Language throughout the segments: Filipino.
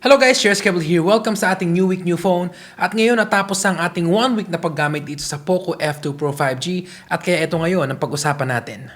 Hello guys, Jeruz Gabriel here. Welcome sa ating new week, new phone. At ngayon natapos ang ating 1 week na paggamit dito sa Poco F2 Pro 5G. At kaya ito ngayon ang pag-usapan natin.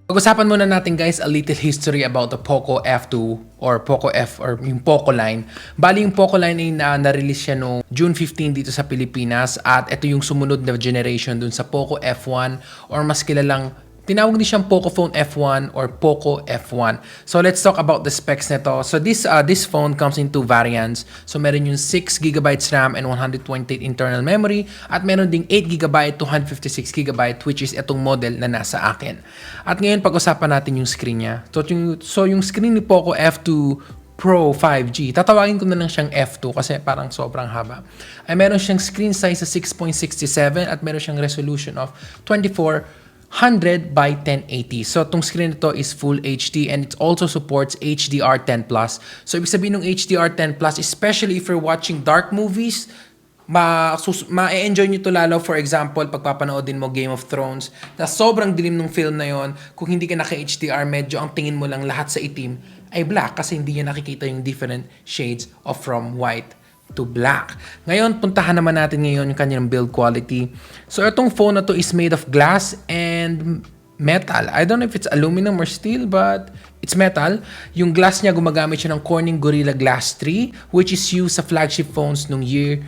Pag-usapan muna natin guys a little history about the Poco F2 or Poco F or yung Poco line. Bali yung Poco line ay na-release siya no June 15 dito sa Pilipinas at ito yung sumunod na generation dun sa Poco F1 or mas kilalang tinawag din siyang Poco Phone F1 or Poco F1. So let's talk about the specs nito. So this phone comes in two variants. So meron yung 6GB RAM and 128 internal memory at meron ding 8GB, 256GB which is itong model na nasa akin. At ngayon pag-usapan natin yung screen niya. So yung screen ni Poco F2 Pro 5G, tatawagin ko na lang siyang F2 kasi parang sobrang haba. Ay meron siyang screen size sa 6.67 at meron siyang resolution of 2400 by 1080. So, itong screen nito is full HD and it also supports HDR10+. So, ibig sabihin ng HDR10+, especially if you're watching dark movies, ma-enjoy nyo to lalo. For example, pagpapanoodin mo Game of Thrones, na sobrang dilim ng film na yon. Kung hindi ka naka-HDR, medyo ang tingin mo lang lahat sa itim ay black kasi hindi niya nakikita yung different shades of from white to black. Ngayon, puntahan naman natin ngayon yung kanyang build quality. So, itong phone na to is made of glass and metal. I don't know if it's aluminum or steel, but it's metal. Yung glass niya, gumagamit siya ng Corning Gorilla Glass 3, which is used sa flagship phones nung year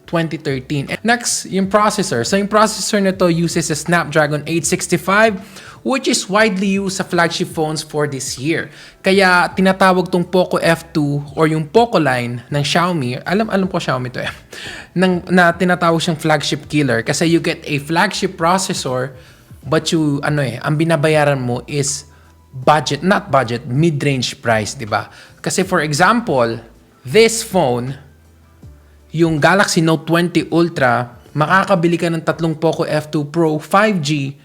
2013. And next, yung processor. So, yung processor na to uses a Snapdragon 865, which is widely used sa flagship phones for this year. Kaya tinatawag tong Poco F2 or yung Poco line ng Xiaomi, alam ko Xiaomi to na tinatawag siyang flagship killer kasi you get a flagship processor but ang binabayaran mo is mid-range price, di ba? Kasi for example, this phone, yung Galaxy Note 20 Ultra, makakabili ka ng tatlong Poco F2 Pro 5G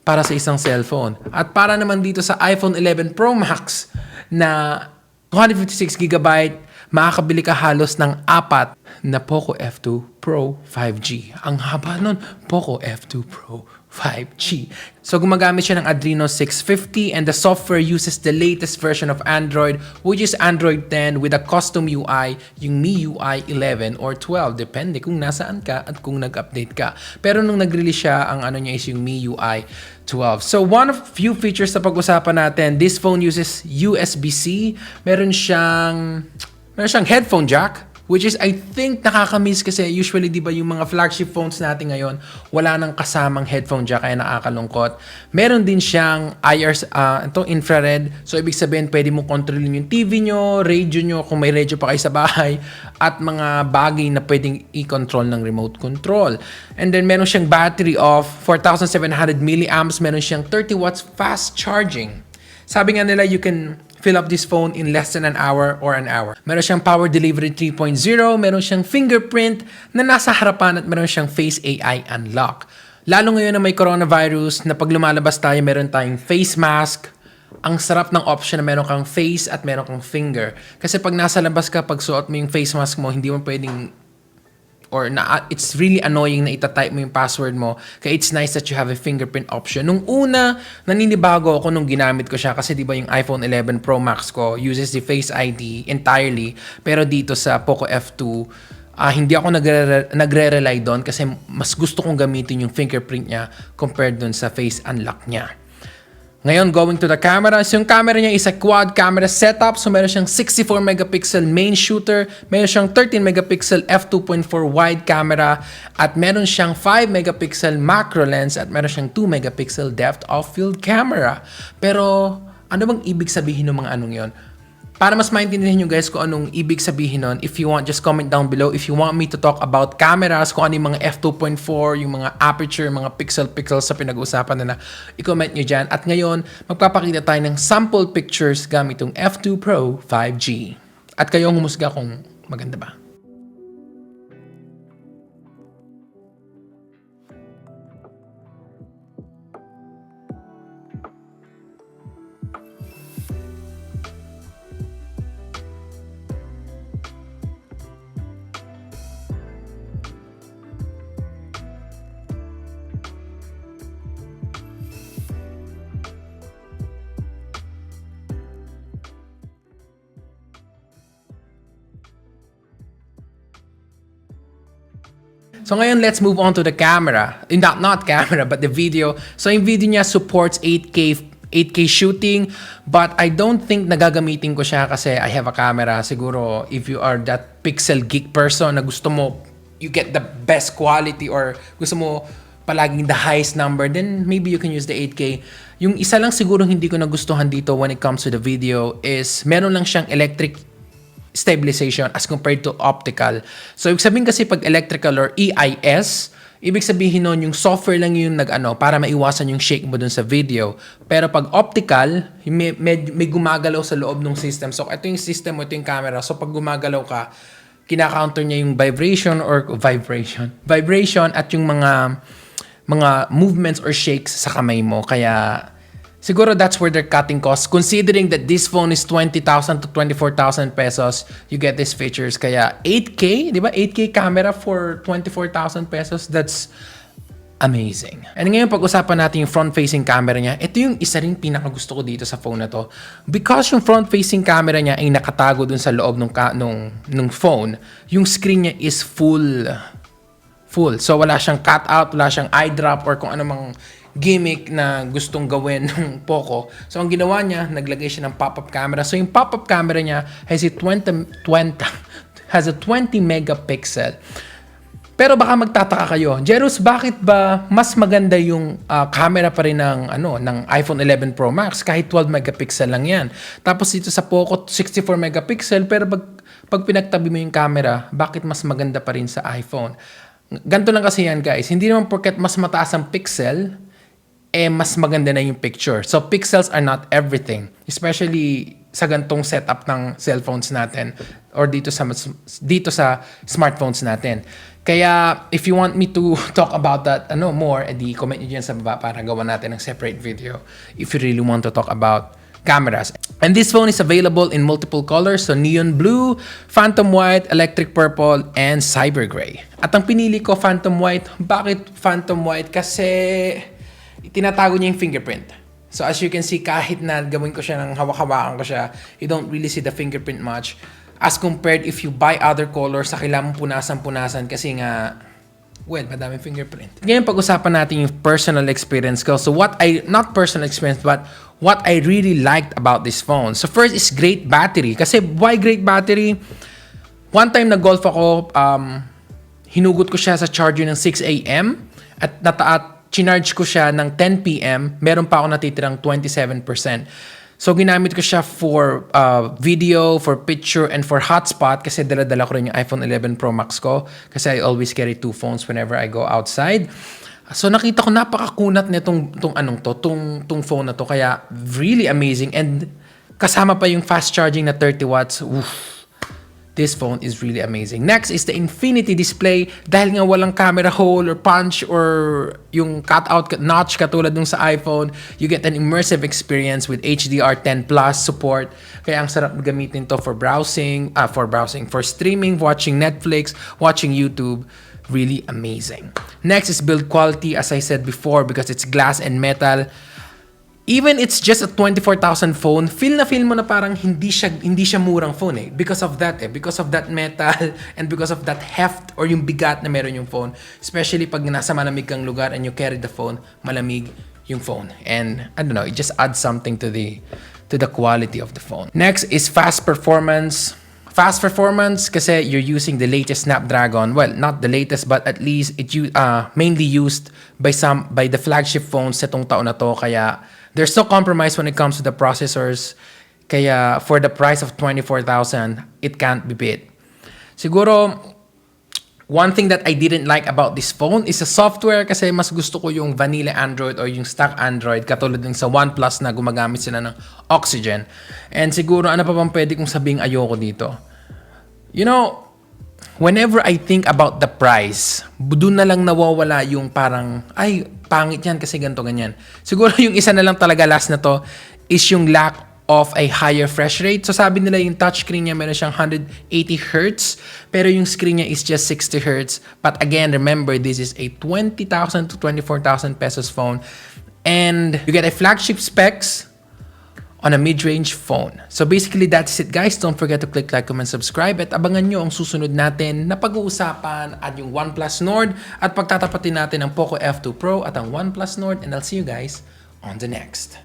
para sa isang cellphone. At para naman dito sa iPhone 11 Pro Max na 256GB, makakabili ka halos ng 4 na Poco F2 Pro 5G. Ang haba nun, Poco F2 Pro 5G. So gumagamit siya ng Adreno 650 and the software uses the latest version of Android, which is Android 10 with a custom UI, yung MIUI 11 or 12, depende kung nasaan ka at kung nag-update ka. Pero nung nag-release siya, ang ano niya is yung MIUI 12. So one of few features na pag-usapan natin, this phone uses USB-C. Meron siyang headphone jack, which is, I think, nakakamiss kasi usually, di ba, yung mga flagship phones natin ngayon, wala nang kasamang headphone jack, kaya nakakalungkot. Meron din siyang infrared. So, ibig sabihin, pwede mo kontrolin yung TV nyo, radio nyo, kung may radio pa kayo sa bahay, at mga bagay na pwedeng i-control ng remote control. And then, meron siyang battery of 4,700 milliamps. Meron siyang 30 watts fast charging. Sabi nga nila, you can fill up this phone in less than an hour or an hour. Meron siyang power delivery 3.0, meron siyang fingerprint na nasa harapan at meron siyang face AI unlock. Lalo ngayon na may coronavirus na pag lumalabas tayo, meron tayong face mask. Ang sarap ng option na meron kang face at meron kang finger. Kasi pag nasa labas ka, pag suot mo yung face mask mo, hindi mo pwedeng it's really annoying na itatype mo yung password mo. Kaya it's nice that you have a fingerprint option. Nung una, naninibago ako nung ginamit ko siya kasi di ba yung iPhone 11 Pro Max ko uses the Face ID entirely. Pero dito sa Poco F2, hindi ako nagre-rely doon kasi mas gusto kong gamitin yung fingerprint niya compared doon sa face unlock niya. Ngayon, going to the camera. So, yung camera niya is a quad camera setup. So, meron siyang 64 megapixel main shooter. Meron siyang 13 megapixel f2.4 wide camera. At meron siyang 5 megapixel macro lens. At meron siyang 2 megapixel depth of field camera. Pero, ano bang ibig sabihin ng mga anong yon? Para mas maintindihan nyo guys kung anong ibig sabihin nun, if you want, just comment down below. If you want me to talk about cameras, kung ano yung mga f2.4, yung mga aperture, mga pixel sa pinag-uusapan na i-comment nyo dyan. At ngayon, magpapakita tayo ng sample pictures gamit yung F2 Pro 5G. At kayo ang humusga kung maganda ba. So ngayon, let's move on to the camera. Not camera, but the video. So yung video niya supports 8K shooting, but I don't think nagagamitin ko siya kasi I have a camera. Siguro, if you are that pixel geek person na gusto mo, you get the best quality or gusto mo palaging the highest number, then maybe you can use the 8K. Yung isa lang siguro hindi ko nagustuhan dito when it comes to the video is meron lang siyang electric stabilization as compared to optical. So, ibig sabihin kasi pag electrical or EIS, ibig sabihin nun yung software lang yung para maiwasan yung shake mo dun sa video. Pero pag optical, may gumagalaw sa loob ng system. So, ito yung system mo, ito yung camera. So, pag gumagalaw ka, kina-counter niya yung vibration at yung mga movements or shakes sa kamay mo. Kaya, siguro that's where they're cutting costs. Considering that this phone is 20,000 to 24,000 pesos, you get these features. Kaya 8K, di ba? 8K camera for 24,000 pesos. That's amazing. And ngayon pag-usapan natin yung front-facing camera niya. Ito yung isa ring pinakagusto ko dito sa phone na to. Because yung front-facing camera niya ay nakatago dun sa loob ng phone, yung screen niya is full. So wala siyang cutout, wala siyang eye drop or kung anumang gimmick na gustong gawin ng Poco. So, ang ginawa niya, naglagay siya ng pop-up camera. So, yung pop-up camera niya has a 20 megapixel. Pero baka magtataka kayo, Jeruz, bakit ba mas maganda yung camera pa rin ng iPhone 11 Pro Max kahit 12 megapixel lang yan? Tapos dito sa Poco, 64 megapixel. Pero pag pinagtabi mo yung camera, bakit mas maganda pa rin sa iPhone? Ganito lang kasi yan, guys. Hindi naman porket mas mataas ang pixel, mas maganda na yung picture. So, pixels are not everything. Especially sa gantong setup ng cellphones natin or dito sa smartphones natin. Kaya, if you want me to talk about that more, edi comment nyo dyan sa baba para gawa natin ng separate video if you really want to talk about cameras. And this phone is available in multiple colors. So, neon blue, phantom white, electric purple, and cyber gray. At ang pinili ko, phantom white. Bakit phantom white? Kasi tinatago niya yung fingerprint. So as you can see, kahit na gawin ko siya ng hawak-hawakan ko siya, you don't really see the fingerprint much. As compared if you buy other colors, sa kailangan punasan kasi nga, madaming fingerprint. Ngayon, pag-usapan natin yung personal experience ko. So not personal experience, but what I really liked about this phone. So first is great battery. Kasi why great battery? One time nag-golf ako, hinugot ko siya sa charger ng 6 a.m. at chinarge ko siya ng 10 p.m. Meron pa ako natitirang 27%. So, ginamit ko siya for video, for picture, and for hotspot kasi dala-dala ko rin yung iPhone 11 Pro Max ko kasi I always carry two phones whenever I go outside. So, nakita ko napakakunat nitong tong phone na to. Kaya, really amazing. And kasama pa yung fast charging na 30 watts. Oof. This phone is really amazing. Next is the infinity display. Dahil nga walang camera hole or punch or yung cutout notch katulad nung sa iPhone, you get an immersive experience with HDR10 Plus support. Kaya ang sarap gamitin to for browsing, for streaming, watching Netflix, watching YouTube. Really amazing. Next is build quality, as I said before, because it's glass and metal. Even it's just a 24,000 phone, feel mo na parang hindi siya murang phone because of that metal and because of that heft or yung bigat na meron yung phone, especially pag nasa malamig kang lugar and you carry the phone, malamig yung phone, and I don't know, it just adds something to the quality of the phone. Next is fast performance kasi you're using the latest Snapdragon. Well, not the latest, but at least it mainly used by the flagship phones sa itong taon na to. Kaya there's no compromise when it comes to the processors. Kaya for the price of 24,000, it can't be beat. Siguro, one thing that I didn't like about this phone is the software kasi mas gusto ko yung vanilla Android or yung stock Android katulad ng sa OnePlus na gumagamit sila ng Oxygen. And siguro, ano pa bang pwede kong sabing ayoko dito? You know, whenever I think about the price, doon na lang nawawala yung parang, ay, pangit yan kasi ganito, ganyan. Siguro yung isa na lang talaga last na to is yung lack of a higher refresh rate. So sabi nila yung touchscreen niya meron siyang 180 Hz, pero yung screen niya is just 60 Hz. But again, remember, this is a 20,000 to 24,000 pesos phone. And you get a flagship specs on a mid-range phone. So basically, that's it guys. Don't forget to click like, comment, subscribe at abangan nyo ang susunod natin na pag-uusapan at yung OnePlus Nord at pagtatapatin natin ang Poco F2 Pro at ang OnePlus Nord, and I'll see you guys on the next.